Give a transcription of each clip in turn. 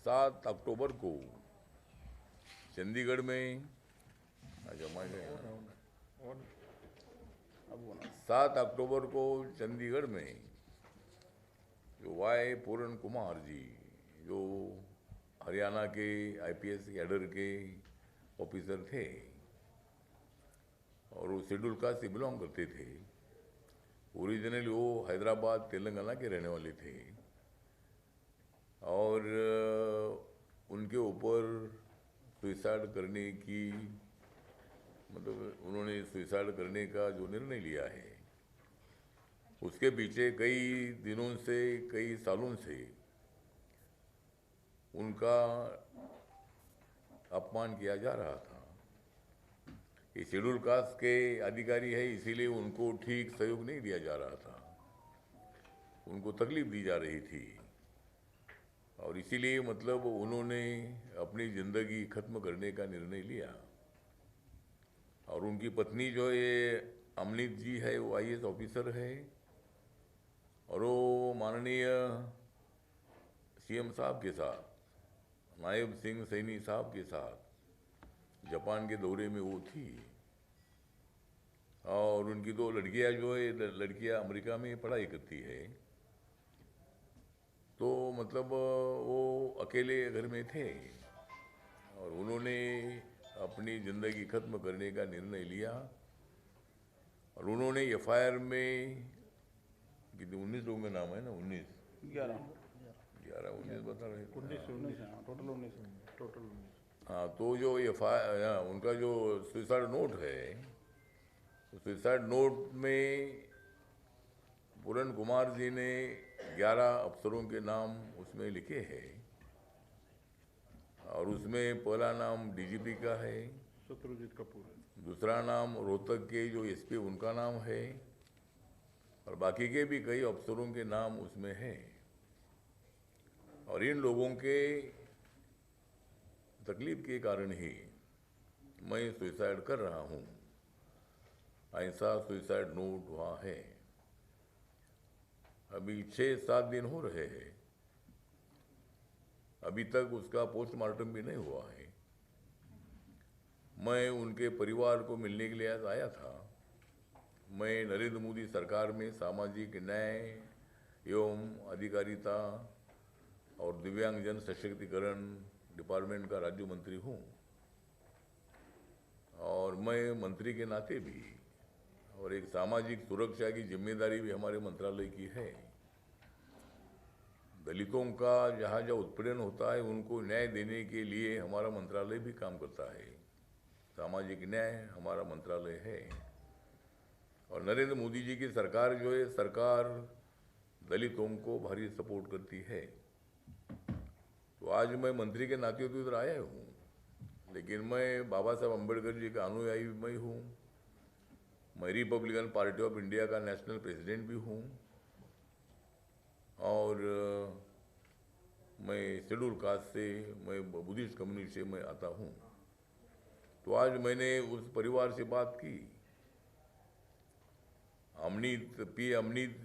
7 अक्टूबर को चंडीगढ़ में, अच्छा मैं 7 अक्टूबर को चंडीगढ़ में जो वाई पूरन कुमार जी, जो हरियाणा के आईपीएस कैडर के ऑफिसर थे और वो शेड्यूल कास्ट से बिलोंग करते थे। ओरिजिनली वो हैदराबाद तेलंगाना के रहने वाले थे और उनके ऊपर सुइसाइड करने की, मतलब उन्होंने सुइसाइड करने का जो निर्णय लिया है, उसके पीछे कई दिनों से, कई सालों से उनका अपमान किया जा रहा था। ये शेड्यूल कास्ट के अधिकारी है, इसीलिए उनको ठीक सहयोग नहीं दिया जा रहा था, उनको तकलीफ दी जा रही थी और इसीलिए मतलब उन्होंने अपनी ज़िंदगी ख़त्म करने का निर्णय लिया। और उनकी पत्नी जो ये अमनीत जी है, वो आईएएस ऑफिसर है और वो माननीय सीएम साहब के साथ, नायब सिंह सैनी साहब के साथ जापान के दौरे में वो थी। और उनकी 2 लड़कियां जो है, लड़कियां अमेरिका में पढ़ाई करती है, तो मतलब वो अकेले घर में थे और उन्होंने अपनी ज़िंदगी ख़त्म करने का निर्णय लिया। और उन्होंने एफआईआर में कितने 19 लोगों का नाम है ना, 19 11 11 19 बता रहे थे। 19 टोटल 19 हाँ, तो जो एफआईआर उनका जो सुसाइड नोट है, सुसाइड नोट में पूरन कुमार जी ने 11 अफसरों के नाम उसमें लिखे हैं और उसमें पहला नाम डीजीपी का है, शत्रुजीत कपूर है, दूसरा नाम रोहतक के जो एसपी उनका नाम है और बाकी के भी कई अफसरों के नाम उसमें हैं। और इन लोगों के तकलीफ के कारण ही मैं सुसाइड कर रहा हूँ, ऐसा सुसाइड नोट वहाँ है। अभी 6-7 दिन हो रहे हैं, अभी तक उसका पोस्टमार्टम भी नहीं हुआ है। मैं उनके परिवार को मिलने के लिए आज आया था। मैं नरेंद्र मोदी सरकार में सामाजिक न्याय एवं अधिकारिता और दिव्यांगजन सशक्तिकरण डिपार्टमेंट का राज्य मंत्री हूँ और मैं मंत्री के नाते भी, और एक सामाजिक सुरक्षा की जिम्मेदारी भी हमारे मंत्रालय की है। दलितों का जहाँ जहाँ उत्पीड़न होता है उनको न्याय देने के लिए हमारा मंत्रालय भी काम करता है। सामाजिक न्याय हमारा मंत्रालय है और नरेंद्र मोदी जी की सरकार जो है, सरकार दलितों को भारी सपोर्ट करती है। तो आज मैं मंत्री के नाते तो इधर आया हूँ, लेकिन मैं बाबा साहब अम्बेडकर जी का अनुयायी मैं हूँ। मैं रिपब्लिकन पार्टी ऑफ इंडिया का नेशनल प्रेसिडेंट भी हूँ और मैं शेड्यूल कास्ट से, मैं बुद्धिस्ट कम्युनिटी से मैं आता हूँ। तो आज मैंने उस परिवार से बात की। अमनीत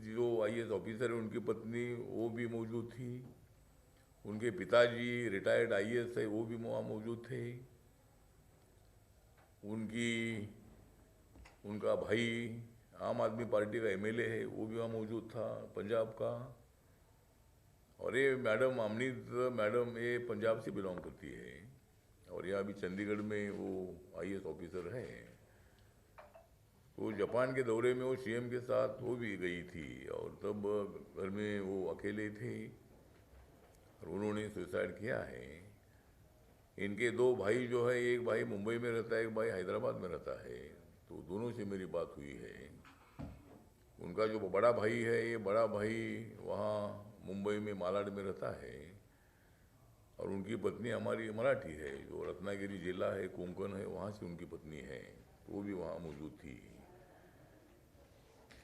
जो आईएएस ऑफिसर है, उनकी पत्नी वो भी मौजूद थी, उनके पिताजी रिटायर्ड आईएएस है, वो भी वहाँ मौजूद थे, उनका भाई आम आदमी पार्टी का एमएलए है, वो भी वहाँ मौजूद था, पंजाब का। और ये मैडम अमनीत मैडम, ये पंजाब से बिलोंग करती है और यहाँ भी चंडीगढ़ में वो आईएएस ऑफिसर है। वो जापान के दौरे में वो सीएम के साथ वो भी गई थी और तब घर में वो अकेले थे और उन्होंने सुसाइड किया है। इनके 2 भाई जो है, एक भाई मुंबई में रहता है, एक भाई हैदराबाद में रहता है, तो दोनों से मेरी बात हुई है। उनका जो बड़ा भाई है, ये बड़ा भाई वहाँ मुंबई में मालाड में रहता है और उनकी पत्नी हमारी मराठी है, जो रत्नागिरी जिला है, कोंकण है, वहाँ से उनकी पत्नी है, तो वो भी वहाँ मौजूद थी।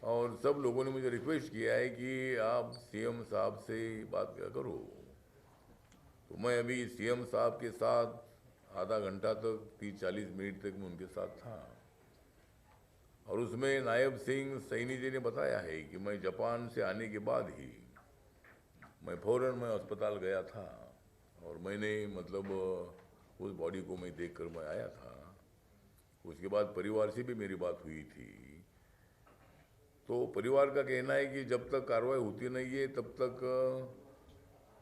और सब लोगों ने मुझे रिक्वेस्ट किया है कि आप सीएम साहब से बात क्या करो। तो मैं अभी सीएम साहब के साथ आधा घंटा तक, 30-40 मिनट तक मैं उनके साथ था और उसमें नायब सिंह सैनी जी ने बताया है कि मैं जापान से आने के बाद ही मैं फ़ौरन अस्पताल गया था और मैंने मतलब उस बॉडी को मैं देख कर मैं आया था। उसके बाद परिवार से भी मेरी बात हुई थी, तो परिवार का कहना है कि जब तक कार्रवाई होती नहीं है तब तक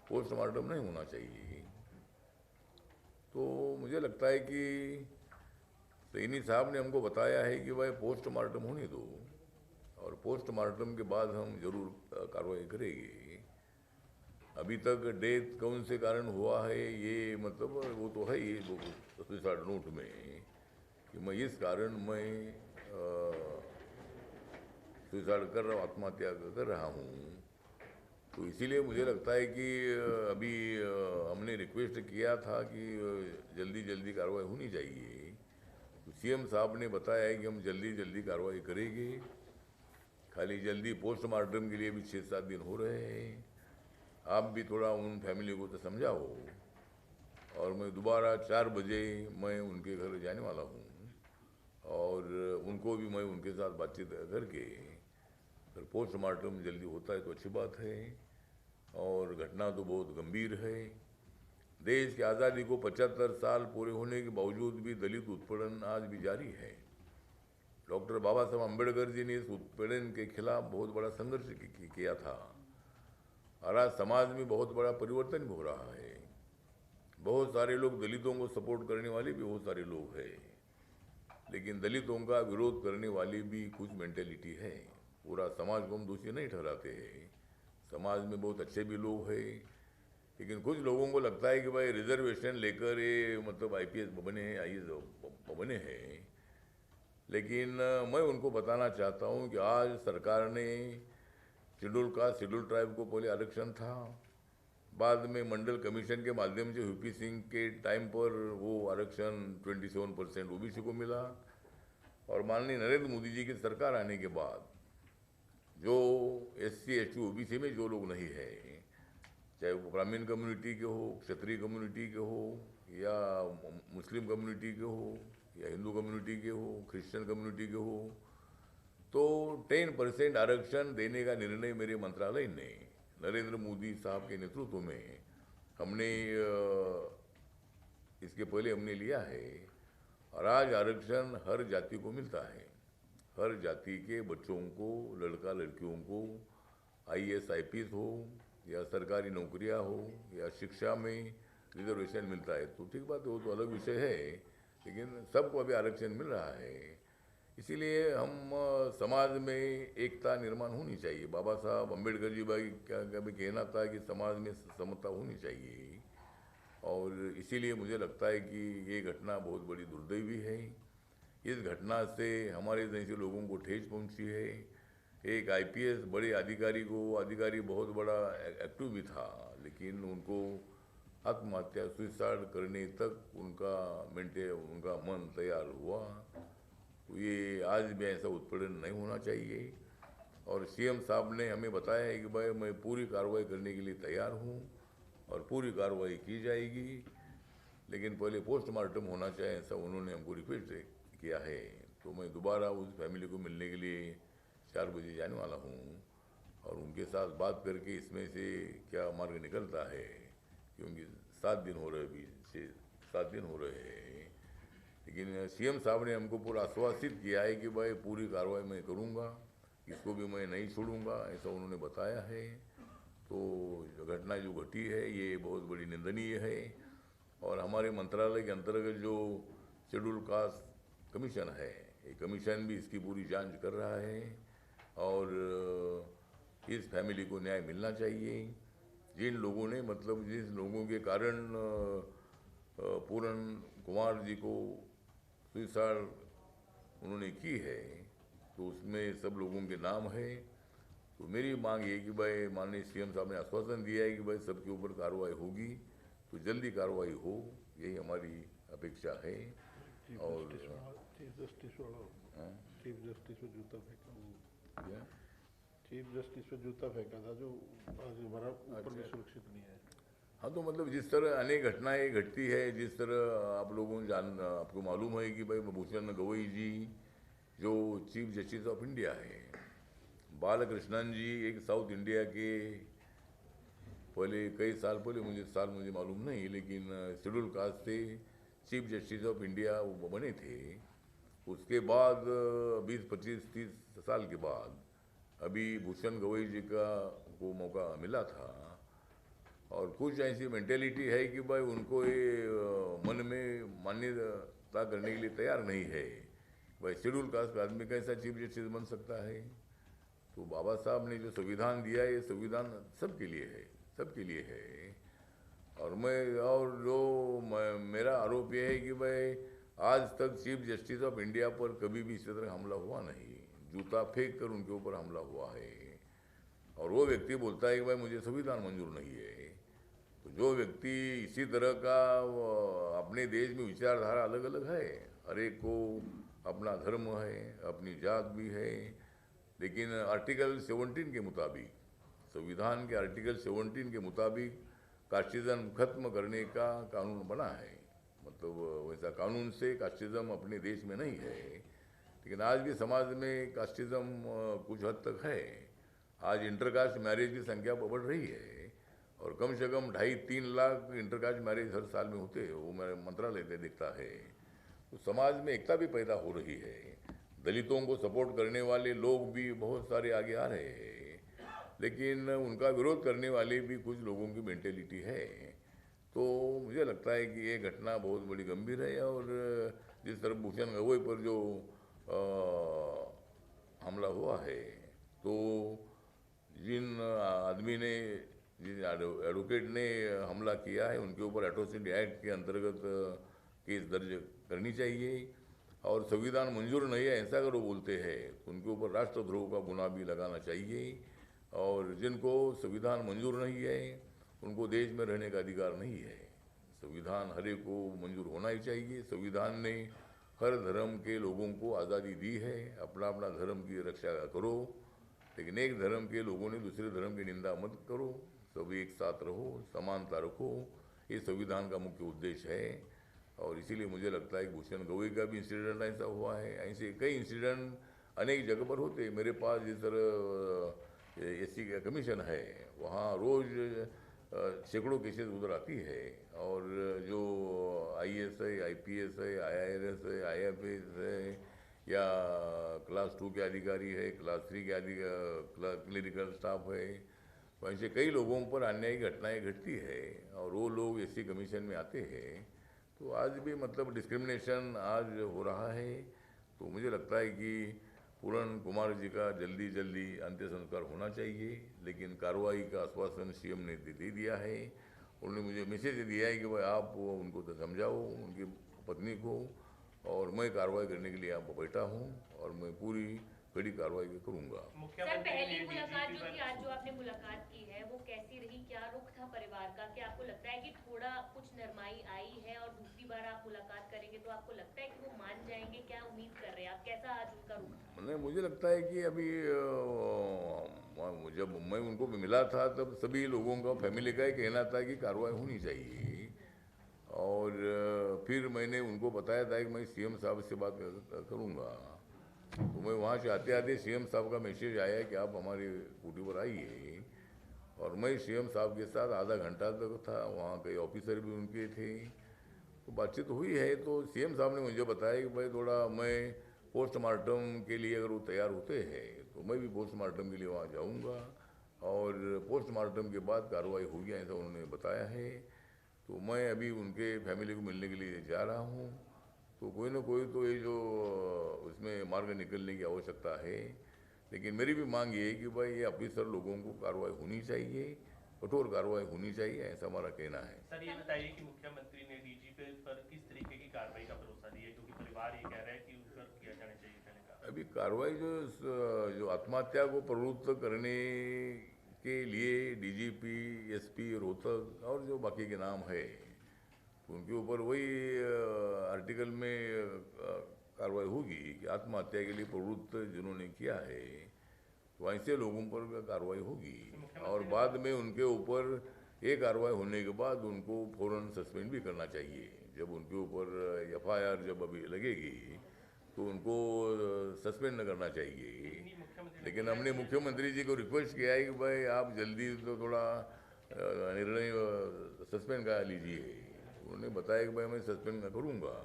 पोस्टमार्टम नहीं होना चाहिए। तो मुझे लगता है कि सैनी साहब ने हमको बताया है कि भाई पोस्टमार्टम होने दो, और पोस्टमार्टम के बाद हम जरूर कार्रवाई करेंगे। अभी तक डेथ कौन से कारण हुआ है ये मतलब वो तो है ये सुसाइड नोट में कि मैं इस कारण मैं सुसाइड कर रहा हूँ, आत्महत्या कर रहा हूँ। तो इसीलिए मुझे लगता है कि अभी हमने रिक्वेस्ट किया था कि जल्दी जल्दी कार्रवाई होनी चाहिए। तो सीएम साहब ने बताया है कि हम जल्दी जल्दी कार्रवाई करेंगे। खाली जल्दी पोस्टमार्टम के लिए भी 6-7 दिन हो रहे हैं। आप भी थोड़ा उन फैमिली को तो समझाओ। और मैं दोबारा 4 बजे मैं उनके घर जाने वाला हूँ, और उनको भी मैं उनके साथ बातचीत करके फिर पोस्टमार्टम जल्दी होता है तो अच्छी बात है। और घटना तो बहुत गंभीर है। देश की आज़ादी को 75 साल पूरे होने के बावजूद भी दलित उत्पीड़न आज भी जारी है। डॉक्टर बाबा साहब अम्बेडकर जी ने इस उत्पीड़न के खिलाफ बहुत बड़ा संघर्ष किया था, और आज समाज में बहुत बड़ा परिवर्तन भी हो रहा है। बहुत सारे लोग दलितों को सपोर्ट करने वाले भी बहुत सारे लोग हैं, लेकिन दलितों का विरोध करने वाली भी कुछ मेंटेलिटी है। पूरा समाज को हम दोषी नहीं ठहराते हैं, समाज में बहुत अच्छे भी लोग हैं, लेकिन कुछ लोगों को लगता है कि भाई रिजर्वेशन लेकर ये मतलब आईपीएस बने हैं, आईएएस बने हैं। लेकिन मैं उनको बताना चाहता हूँ कि आज सरकार ने शेड्यूल कास्ट शेड्यूल ट्राइब को पहले आरक्षण था, बाद में मंडल कमीशन के माध्यम से यूपी सिंह के टाइम पर वो आरक्षण 27% ओबीसी को मिला, और माननीय नरेंद्र मोदी जी की सरकार आने के बाद जो एससी एसटी ओबीसी में जो लोग नहीं है, चाहे वो ब्राह्मण कम्युनिटी के हो, क्षत्रिय कम्युनिटी के हो, या मुस्लिम कम्युनिटी के हो, या हिंदू कम्युनिटी के हो, क्रिश्चियन कम्युनिटी के हो, तो 10% आरक्षण देने का निर्णय मेरे मंत्रालय ने नरेंद्र मोदी साहब के नेतृत्व में हमने इसके पहले हमने लिया है। और आज आरक्षण हर जाति को मिलता है। हर जाति के बच्चों को, लड़का लड़कियों को आईएएस आईपीएस हो, या सरकारी नौकरियां हो, या शिक्षा में रिजर्वेशन मिलता है। तो ठीक बात है, वो तो अलग विषय है, लेकिन सबको अभी आरक्षण मिल रहा है। इसीलिए हम समाज में एकता निर्माण होनी चाहिए। बाबा साहब अम्बेडकर जी भाई का भी कहना था कि समाज में समता होनी चाहिए, और इसीलिए मुझे लगता है कि ये घटना बहुत बड़ी दुर्दैवी है। इस घटना से हमारे जैसे लोगों को ठेस पहुंची है। एक आईपीएस बड़े अधिकारी बहुत बड़ा एक्टिव भी था, लेकिन उनको आत्महत्या सुसाइड करने तक उनका मन तैयार हुआ। तो ये आज भी ऐसा उत्पीड़न नहीं होना चाहिए। और सीएम साहब ने हमें बताया है कि भाई मैं पूरी कार्रवाई करने के लिए तैयार हूँ, और पूरी कार्रवाई की जाएगी, लेकिन पहले पोस्टमार्टम होना चाहिए, ऐसा उन्होंने हमको रिक्वेस्ट किया है। तो मैं दोबारा उस फैमिली को मिलने के लिए 4 बजे जाने वाला हूँ, और उनके साथ बात करके इसमें से क्या मार्ग निकलता है, क्योंकि 7 दिन हो रहे अभी 7 दिन हो रहे हैं। लेकिन सीएम साहब ने हमको पूरा आश्वासित किया है कि भाई पूरी कार्रवाई मैं करूँगा, इसको भी मैं नहीं छोड़ूंगा, ऐसा उन्होंने बताया है। तो घटना जो घटी है ये बहुत बड़ी निंदनीय है, और हमारे मंत्रालय के अंतर्गत जो शेड्यूल कास्ट कमीशन है, ये कमीशन भी इसकी पूरी जांच कर रहा है, और इस फैमिली को न्याय मिलना चाहिए। जिन लोगों ने मतलब जिस लोगों के कारण पूरन कुमार जी को सुसाइड उन्होंने की है, तो उसमें सब लोगों के नाम है। तो मेरी मांग ये कि भाई माननीय सीएम साहब ने आश्वासन दिया है कि भाई सबके ऊपर कार्रवाई होगी, तो जल्दी कार्रवाई हो, यही हमारी अपेक्षा है। और चीफ जस्टिस पे जूता फेंका, क्या चीफ जस्टिस पे जूता फेंका था जो आज हमारा ऊपर भी सुरक्षित नहीं है। हाँ, तो मतलब जिस तरह अनेक घटनाएं घटती है, जिस तरह आप लोगों ने आपको मालूम है कि भाई भूषण गवई जी जो चीफ जस्टिस ऑफ इंडिया है, बालकृष्णन जी एक साउथ इंडिया के पहले कई साल पहले, मुझे मालूम नहीं, लेकिन शेड्यूल कास्ट से चीफ जस्टिस ऑफ इंडिया वो बने थे। उसके बाद 20-25-30 साल के बाद अभी भूषण गवई जी का को मौका मिला था। और कुछ ऐसी मेंटेलिटी है कि भाई उनको ये मन में मान्यता करने के लिए तैयार नहीं है। भाई शेड्यूल कास्ट का आदमी कैसा चीफ जस्टिस बन सकता है? तो बाबा साहब ने जो संविधान दिया है, ये संविधान सबके लिए है, सबके लिए है। और जो मेरा आरोप ये है कि भाई आज तक चीफ जस्टिस ऑफ इंडिया पर कभी भी इस तरह हमला हुआ नहीं, जूता फेंक कर उनके ऊपर हमला हुआ है। और वो व्यक्ति बोलता है कि भाई मुझे संविधान मंजूर नहीं है। तो जो व्यक्ति इसी तरह का अपने देश में विचारधारा अलग अलग है, हर एक को अपना धर्म है, अपनी जात भी है, लेकिन आर्टिकल 17 के मुताबिक, संविधान के आर्टिकल 17 के मुताबिक कास्टिज्म खत्म करने का कानून बना है। मतलब वैसा कानून से कास्टिज्म अपने देश में नहीं है, लेकिन आज भी समाज में कास्टिज्म कुछ हद तक है। आज इंटरकास्ट मैरिज की संख्या बढ़ रही है और कम से कम 2.5-3 लाख इंटरकास्ट मैरिज हर साल में होते हैं, वो मेरे मंत्रालय से दिखता है। तो समाज में एकता भी पैदा हो रही है, दलितों को सपोर्ट करने वाले लोग भी बहुत सारे आगे आ रहे हैं, लेकिन उनका विरोध करने वाले भी कुछ लोगों की मेंटेलिटी है। तो मुझे लगता है कि ये घटना बहुत बड़ी गंभीर है। और जिस तरह भूषण गवई पर जो हमला हुआ है, तो जिन एडवोकेट ने हमला किया है उनके ऊपर एट्रोसिटी एक्ट के अंतर्गत केस दर्ज करनी चाहिए। और संविधान मंजूर नहीं है ऐसा अगर वो बोलते हैं तो उनके ऊपर राष्ट्रद्रोह का गुनाह भी लगाना चाहिए। और जिनको संविधान मंजूर नहीं है उनको देश में रहने का अधिकार नहीं है। संविधान हर एक को मंजूर होना ही चाहिए। संविधान ने हर धर्म के लोगों को आज़ादी दी है, अपना अपना धर्म की रक्षा करो, लेकिन एक धर्म के लोगों ने दूसरे धर्म की निंदा मत करो, सब एक साथ रहो, समानता रखो, ये संविधान का मुख्य उद्देश्य है। और इसीलिए मुझे लगता है कि भूषण गवई का भी इंसिडेंट ऐसा हुआ है। ऐसे कई इंसिडेंट अनेक जगह पर होते हैं। मेरे पास जिस तरह एससी का कमीशन है, वहाँ रोज़ सैकड़ों केसेस उधर आती है। और जो आईएएस है, आईपीएस है, आईआरएस है, आईएफएस है, या क्लास 2 के अधिकारी है, क्लास 3 के क्लिनिकल स्टाफ है, वैसे कई लोगों पर अन्यायी घटनाएं घटती है और वो लोग एससी कमीशन में आते हैं। तो आज भी मतलब डिस्क्रिमिनेशन आज हो रहा है। तो मुझे लगता है कि पूरण कुमार जी का जल्दी अंत्य संस्कार होना चाहिए, लेकिन कार्रवाई का आश्वासन सीएम ने दे दिया है। उन्होंने मुझे मैसेज दिया है कि भाई आप उनको तो समझाओ, उनकी पत्नी को, और मैं कार्रवाई करने के लिए यहाँ पर बैठा हूँ और मैं पूरी कड़ी कार्रवाई करूँगा। सर, पहली मुलाकात जो थी, आज जो आपने मुलाकात की है, वो कैसी रही? क्या रुख था परिवार का? क्या आपको लगता है कि थोड़ा कुछ नरमाई आई है और दूसरी बार आप मुलाकात करेंगे तो आपको लगता है कि वो मान जाएंगे? क्या उम्मीद कर रहे हैं आप? कैसा आज उनका रुख था? नहीं, मुझे लगता है कि अभी जब मैं उनको मिला था तब सभी लोगों का, फैमिली का ही कहना था कि कार्रवाई होनी चाहिए। और फिर मैंने उनको बताया था कि मैं सीएम साहब से बात करूँगा। तो मैं वहाँ से आते आते सीएम साहब का मैसेज आया कि आप हमारे कुटी पर आइए। और मैं सीएम साहब के साथ आधा घंटा तक था वहाँ, कई ऑफिसर भी उनके थे, तो बातचीत हुई है। तो सीएम साहब ने मुझे बताया कि भाई थोड़ा मैं पोस्टमार्टम के लिए अगर वो तैयार होते हैं तो मैं भी पोस्टमार्टम के लिए वहाँ जाऊँगा, और पोस्टमार्टम के बाद कार्रवाई होगी, ऐसा उन्होंने बताया है। तो मैं अभी उनके फैमिली को मिलने के लिए जा रहा हूँ। तो कोई ना कोई तो ये जो उसमें मार्ग निकलने की आवश्यकता है, लेकिन मेरी भी मांग ये है कि भाई ये ऑफिसर लोगों को कार्रवाई होनी चाहिए, कठोर कार्रवाई होनी चाहिए, ऐसा हमारा कहना है। सर, ये बताइए कि मुख्यमंत्री ने डीजीपी पर किस तरीके की कार्रवाई का भरोसा दिया, क्योंकि परिवार ये कह रहा है कि उस पर किया जाना चाहिए पहले का। अभी कार्रवाई जो आत्महत्या को प्रवृत्त करने के लिए डीजीपी, एसपी, रोहतक और जो बाकी के नाम है, उनके ऊपर वही आर्टिकल में कार्रवाई होगी कि आत्महत्या के लिए प्रवृत्त जिन्होंने किया है, तो ऐसे लोगों पर कार्रवाई होगी। और बाद में उनके ऊपर ये कार्रवाई होने के बाद उनको फौरन सस्पेंड भी करना चाहिए। जब उनके ऊपर एफआईआर जब अभी लगेगी तो उनको सस्पेंड न करना चाहिए। लेकिन हमने मुख्यमंत्री जी को रिक्वेस्ट किया है कि भाई आप जल्दी तो थोड़ा निर्णय सस्पेंड का लीजिए। उन्होंने बताया कि भाई मैं सस्पेंड करूँगा,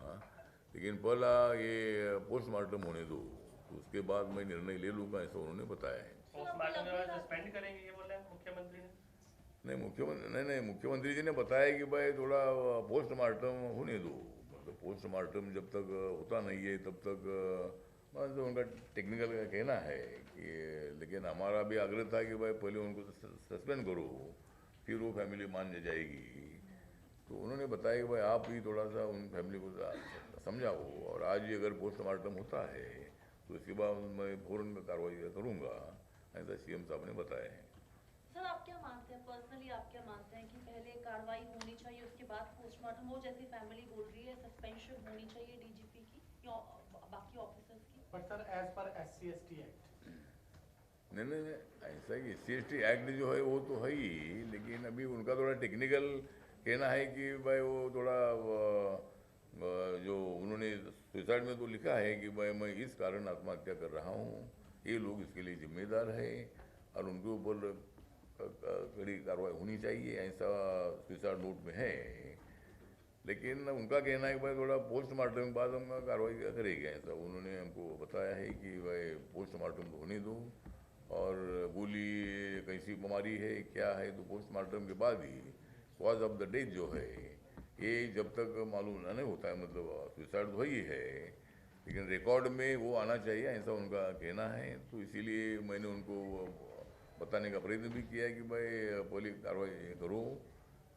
लेकिन पहला ये पोस्टमार्टम होने दो, तो उसके बाद मैं निर्णय ले लूँगा, ऐसा उन्होंने बताया है। पोस्टमार्टम के बाद सस्पेंड करेंगे ये बोल रहे हैं मुख्यमंत्री ने। नहीं, मुख्यमंत्री जी ने बताया कि भाई थोड़ा पोस्टमार्टम होने दो, मतलब पोस्टमार्टम जब तक होता नहीं है तब तक मतलब उनका टेक्निकल का कहना है कि, लेकिन हमारा भी आग्रह था कि भाई पहले उनको सस्पेंड करो, फिर वो फैमिली मान जाएगी। तो उन्होंने बताया कि भाई आप ही थोड़ा सा उन फैमिली को समझाओ, और आज ही अगर पोस्टमार्टम होता है तो उसके बाद मैं फौरन कार्रवाई करूँगा, ऐसा सीएम साहब ने बताया है। सर आप क्या मानते हैं, पर्सनली आप क्या मानते हैं कि पहले कार्रवाई होनी चाहिए उसके बाद पोस्टमार्टम हो, जैसी फैमिली बोल रही है सस्पेंशन होनी चाहिए डीजीपी की या बाकी ऑफिसर्स की? But sir as per SC/ST act नहीं, ऐसा कि SC/ST एक्ट जो है वो तो है ही, लेकिन अभी उनका थोड़ा टेक्निकल कहना है कि भाई वो थोड़ा जो उन्होंने सुसाइड में तो लिखा है कि भाई मैं इस कारण आत्महत्या कर रहा हूँ, ये लोग इसके लिए जिम्मेदार है और उनके ऊपर कड़ी कार्रवाई होनी चाहिए, ऐसा सुसाइड नोट में है। लेकिन उनका कहना है कि भाई थोड़ा पोस्टमार्टम के बाद हम कार्रवाई करेंगे, ऐसा उन्होंने हमको बताया है कि भाई पोस्टमार्टम तो होने दो, और गोली कैसी बीमारी है क्या है तो पोस्टमार्टम के बाद ही कॉज ऑफ द डेथ जो है ये जब तक मालूम नहीं होता है, मतलब सुसाइड तो ही है लेकिन रिकॉर्ड में वो आना चाहिए, ऐसा उनका कहना है। तो इसीलिए मैंने उनको बताने का प्रयत्न भी किया कि भाई पहले कार्रवाई करो,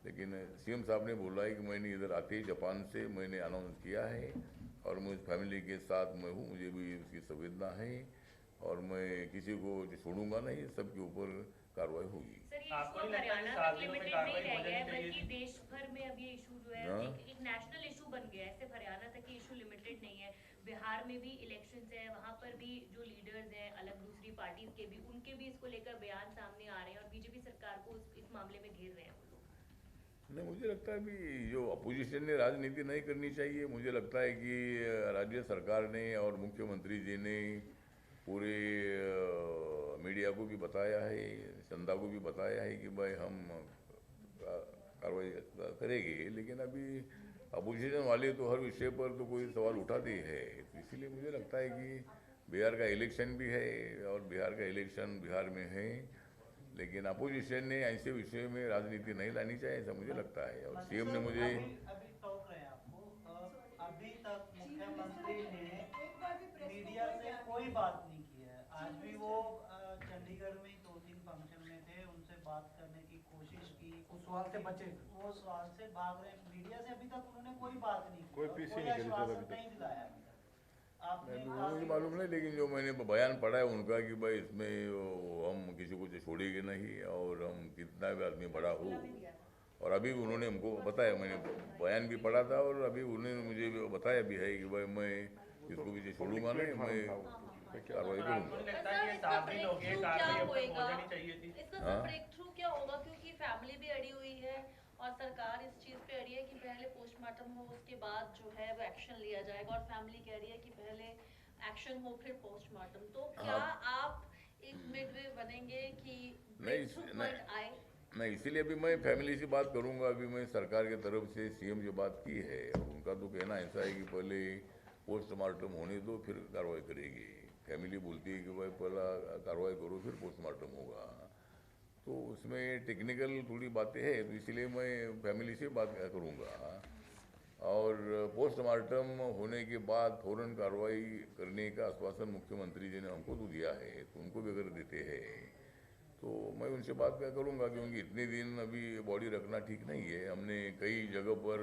लेकिन सीएम साहब ने बोला है कि मैंने इधर आते ही जापान से मैंने अनाउंस किया है और मैं फैमिली के साथ मैं हूँ, मुझे भी उसकी संवेदना है और मैं किसी को छोड़ूंगा नहीं, सबके ऊपर कार्रवाई होगी। सर ये आपको इशू नहीं लगता हरियाणा कि तक 7 दिनों में लिमिटेड नहीं कार्रवाई रह हो गया है, जानी चाहिए बल्कि थी? देश भर में अब ये इशू जो है हाँ। एक नेशनल इशू बन गया है, सिर्फ हरियाणा तक ये इशू लिमिटेड नहीं है। बिहार में भी इलेक्शंस है, वहाँ पर भी जो लीडर्स हैं अलग दूसरी पार्टीज के भी, उनके भी इसको लेकर बयान सामने आ रहे हैं और बीजेपी सरकार को इस मामले में घेर रहे हैं वो लोग। नहीं, मुझे लगता है भी जो अपोजिशन ने राजनीति नहीं करनी चाहिए। मुझे लगता है कि राज्य सरकार ने और मुख्यमंत्री जी ने पूरे मीडिया को भी बताया है, जनता को भी बताया है कि भाई हम कार्रवाई करेंगे, लेकिन अभी अपोजिशन वाले तो हर विषय पर तो कोई सवाल उठाते ही है। तो इसीलिए मुझे लगता है कि बिहार का इलेक्शन भी है और बिहार का इलेक्शन बिहार में है, लेकिन अपोजिशन ने ऐसे विषय में राजनीति नहीं लानी चाहिए, ऐसा मुझे लगता है। और सीएम ने मुझे अभी टोक रहे हैं आपको, अभी तक मुख्यमंत्री ने मीडिया से कोई बात नहीं की है। आज भी वो चंडीगढ़ में 2-3 फंक्शन में थे, उनसे बात करने की कोशिश की, उस सवाल से बचे। वो सवाल से भाग रहे हैं। मीडिया से अभी तक उन्होंने कोई बात नहीं की, कोई और पीसी कोई नहीं करी सर आश्वासन अभी तक। नहीं दिलाया अभी तक। आपने मुझे मालूम नहीं, लेकिन जो मैंने बयान पढ़ा है उनका कि भाई इसमें हम किसी को छोड़ेंगे नहीं और हम कितना भी आदमी बड़ा हो, और अभी उन्होंने हमको बताया, मैंने बयान भी पढ़ा था और अभी उन्होंने मुझे बताया भी है कि भाई मैं इसको पीछे छोड़ूंगा नहीं, मैं कार्रवाई और आपको करूँगा। नहीं लगता कि ये 7 दिन हो गए, कार्रवाई अब तक हो जानी चाहिए थी? इसका हाँ। सर ब्रेक थ्रू क्या होगा, क्योंकि फैमिली भी अड़ी हुई है और सरकार इस चीज पे अड़ी है कि पहले पोस्टमार्टम हो उसके बाद जो है वो एक्शन लिया जाएगा, और फैमिली कह रही है कि पहले एक्शन हो फिर पोस्टमार्टम। तो क्या आप एक मिडवे बनेंगे कि ब्रेक थ्रू नहीं, पॉइंट आए? नहीं, इसीलिए अभी मैं फैमिली से बात करूंगा। अभी मैं सरकार की तरफ से सीएम जो बात की है उनका तो कहना ऐसा है कि पहले पोस्टमार्टम होने दो फिर कार्रवाई करेगी। फैमिली बोलती है कि भाई पहला कार्रवाई करो फिर पोस्टमार्टम होगा, तो उसमें टेक्निकल थोड़ी बातें हैं, तो इसलिए मैं फैमिली से बात करूंगा। और पोस्टमार्टम होने के बाद फौरन कार्रवाई करने का आश्वासन मुख्यमंत्री जी ने हमको तो दिया है, तो उनको भी अगर देते हैं तो मैं उनसे बात क्या करूँगा, क्योंकि इतने दिन अभी बॉडी रखना ठीक नहीं है। हमने कई जगह पर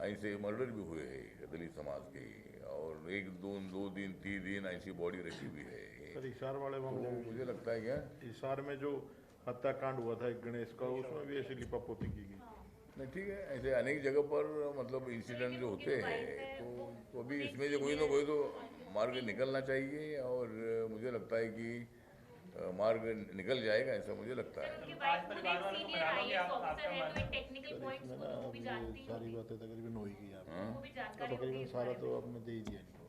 ऐसे मर्डर भी हुए हैं दलित समाज के, और 1-2 दिन 3 दिन ऐसी बॉडी रखी हुई है। सर हिसार वाले मामले तो में, मुझे लगता है क्या हिसार में जो हत्याकांड हुआ था एक गणेश का, उसमें भी ऐसी लिपापोती की गई। नहीं, ठीक है, ऐसे अनेक जगह पर मतलब इंसिडेंट जो होते हैं, तो अभी इसमें जो कोई ना कोई तो मार्ग निकलना चाहिए, और मुझे लगता है कि मार्ग निकल जाएगा, ऐसा मुझे लगता है। उनके आज वाइफ खुद परिवार एक वालों को सीनियर बना लो कि आईएएस आपका ऑफिसर है, तो मानना। इन टेक्निकल सर पॉइंट्स इसमें को ना तो वो भी अभी जानती सारी होंगी, बातें तकरीबन हो ही गई आप, हाँ? वो भी तो जानकारी होगी तकरीबन इस सारा बारे तो में। आपने दे ही दिया इनको।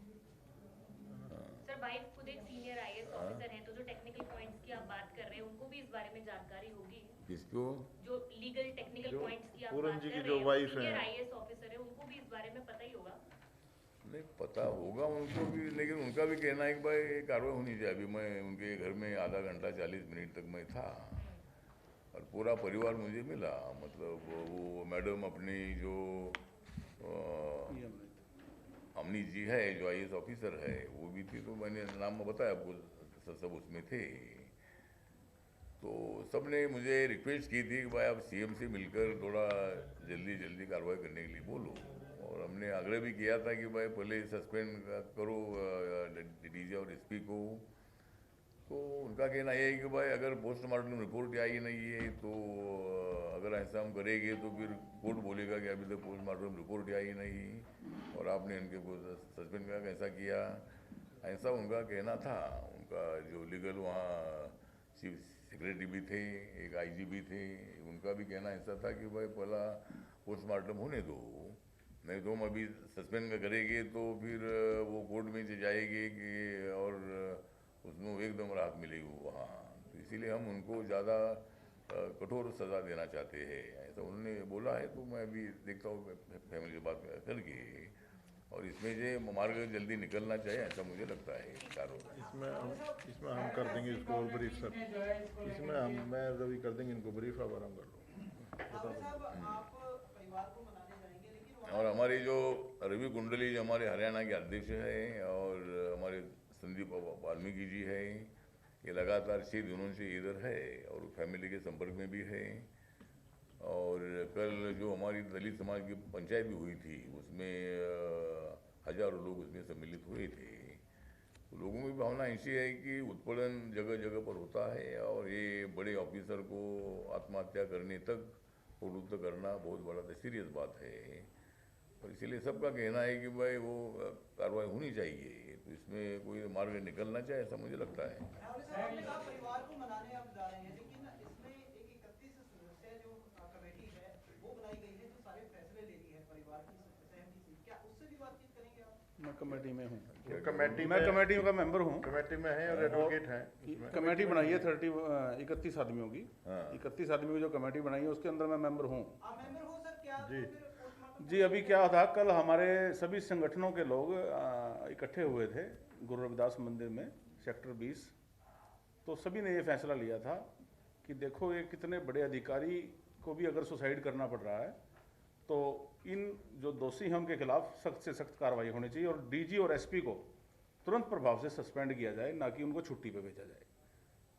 सर वाइफ खुद एक सीनियर आईएएस ऑफिसर हैं, तो जो टेक्निकल पॉइंट्स की आप बात कर रहे हैं उनको भी इस बारे में जानकारी होगी। किसको? जो लीगल टेक्निकल जो पॉइंट्स की आप पूरन बात जी कर की रहे जो हैं, वाइफ सीनियर हैं। आईएएस ऑफिसर है, उनको भी इस बारे में पता ही होगा। नहीं पता होगा उनको भी, लेकिन उनका भी कहना है कि भाई कार्रवाई होनी चाहिए। अभी मैं उनके घर में आधा घंटा 40 मिनट तक मैं था और पूरा परिवार मुझे मिला। मतलब वो मैडम अपनी जो अमनी जी है, जो आईएएस ऑफिसर है, वो भी थी। तो मैंने नाम बताया आपको, सब उसमें थे। तो सब ने मुझे रिक्वेस्ट की थी कि भाई आप सीएम से मिलकर थोड़ा जल्दी जल्दी कार्रवाई करने के लिए बोलो। और हमने आग्रह भी किया था कि भाई पहले सस्पेंड करो डीजी और एसपी को। तो उनका कहना यह है कि भाई अगर पोस्टमार्टम रिपोर्ट आई नहीं है तो अगर ऐसा हम करेंगे तो फिर कोर्ट बोलेगा कि अभी तक पोस्टमार्टम रिपोर्ट आई नहीं और आपने इनके को सस्पेंड का कैसा किया, ऐसा उनका कहना था। उनका जो लीगल वहाँ चीफ सेक्रेटरी भी थे, एक आईजी भी थे, उनका भी कहना ऐसा था कि भाई पहला पोस्टमार्टम होने दो, नहीं तो हम अभी सस्पेंड करेंगे तो फिर वो कोर्ट में जाएगी कि और उसमें एकदम राहत मिलेगी वहाँ। तो इसीलिए हम उनको ज़्यादा कठोर सज़ा देना चाहते हैं, ऐसा उन्होंने बोला है। तो मैं अभी देखता हूँ फैमिली से बात करके, और इसमें जो मार्ग जल्दी निकलना चाहिए, ऐसा मुझे लगता है कार्रवाई। इसमें हम कर देंगे इसको और ब्रीफ सर। इसमें मैं रवि कर देंगे इनको ब्रीफ, अब आराम कर लो। और हमारी जो रवि कुंडली, जो हमारे हरियाणा के अध्यक्ष हैं, और हमारे संदीप वाल्मीकि जी हैं, ये लगातार 6 दिनों से इधर है और फैमिली के संपर्क में भी है। और कल जो हमारी दलित समाज की पंचायत भी हुई थी, उसमें हजारों लोग उसमें सम्मिलित हुए थे। तो लोगों में भावना ऐसी है कि उत्पीड़न जगह जगह पर होता है और ये बड़े ऑफिसर को आत्महत्या करने तक प्रवृत्त करना बहुत बड़ा सीरियस बात है। और इसीलिए सबका कहना है कि भाई वो कार्रवाई होनी चाहिए। तो इसमें कोई मार्ग निकलना चाहिए, ऐसा मुझे लगता है। परिवार को मनाने आप जा रहे हैं, लेकिन इसमें एक 31 सदस्य जो कमेटी है वो बनाई गई है, जो सारे फैसले ले रही है परिवार की सहमति से, क्या उससे भी बातचीत करेंगे आप? मैं कमेटी में हूँ, मैं कमेटी का मेंबर हूँ। कमेटी में है और एडवोकेट हैं। कमेटी बनाई है 31 आदमियों की। हाँ। 31 आदमियों की जो कमेटी बनाई है उसके अंदर मैं मेंबर हूँ। आप मेंबर हो सर? क्या जी। जी, अभी क्या था, कल हमारे सभी संगठनों के लोग इकट्ठे हुए थे गुरु रविदास मंदिर में, सेक्टर 20। तो सभी ने ये फैसला लिया था कि देखो, ये कितने बड़े अधिकारी को भी अगर सुसाइड करना पड़ रहा है तो इन जो दोषी हैं उनके खिलाफ सख्त से सख्त कार्रवाई होनी चाहिए और डीजी और एसपी को तुरंत प्रभाव से सस्पेंड किया जाए, ना कि उनको छुट्टी पे भेजा जाए।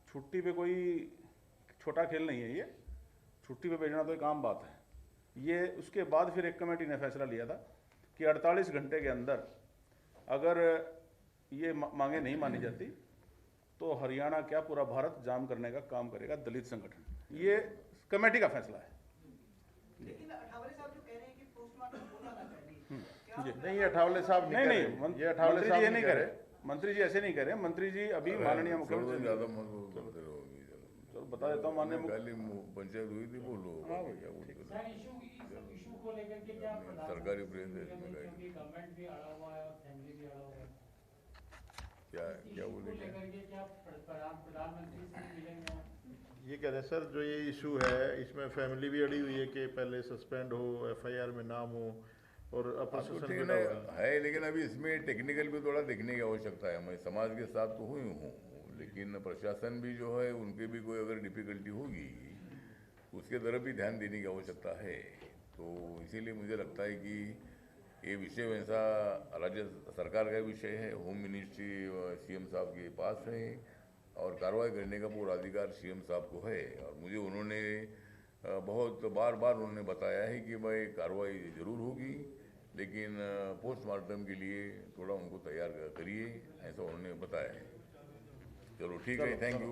छुट्टी पे कोई छोटा खेल नहीं है ये, छुट्टी पे भेजना तो एक आम बात है ये। उसके बाद फिर एक कमेटी ने फैसला लिया था कि 48 घंटे के अंदर अगर ये मांगे नहीं मानी जाती तो हरियाणा क्या पूरा भारत जाम करने का काम करेगा दलित संगठन। ये कमेटी का फैसला है। लेकिन अठावले साहब जो कह रहे हैं कि पोस्टमार्टम होना ना चाहिए, नहीं, ये अठावले साहब नहीं नहीं, ये अठावले मंत्री साहब जी ये नहीं करे, मंत्री जी ऐसे नहीं करे। मंत्री जी अभी माननीय मुख्यमंत्री, ज़्यादा मत बोलते रहो। चलो बता देता हूँ माननीय पहले पंचायत हुई थी, बोलो क्या बोलते थे। इशू को लेकर के क्या सरकारी प्रेस है इसमें का गवर्नमेंट भी अड़ा हुआ है और फैमिली भी अड़ा हुआ है, क्या बोले क्या? लेकर के क्या प्रधानमंत्री से मिलेंगे? ये कह रहे हैं सर, जो ये इशू है इसमें फैमिली भी अड़ी हुई है कि पहले सस्पेंड हो, एफआईआर में नाम हो और अप्रशासन ठीक भी ना है, लेकिन अभी इसमें टेक्निकल भी थोड़ा देखने की आवश्यकता है। मैं समाज के साथ तो हुई हूँ, लेकिन प्रशासन भी जो है उनके भी कोई अगर डिफिकल्टी होगी उसके तरफ भी ध्यान देने की आवश्यकता है। तो इसीलिए मुझे लगता है कि ये विषय वैसा राज्य सरकार का विषय है, होम मिनिस्ट्री सीएम साहब के पास है और कार्रवाई करने का पूरा अधिकार सीएम साहब को है। और मुझे उन्होंने बहुत बार बार उन्होंने बताया है कि भाई कार्रवाई ज़रूर होगी, लेकिन पोस्टमार्टम के लिए थोड़ा उनको तैयार करिए, ऐसा उन्होंने बताया है। चलो ठीक है, थैंक यू।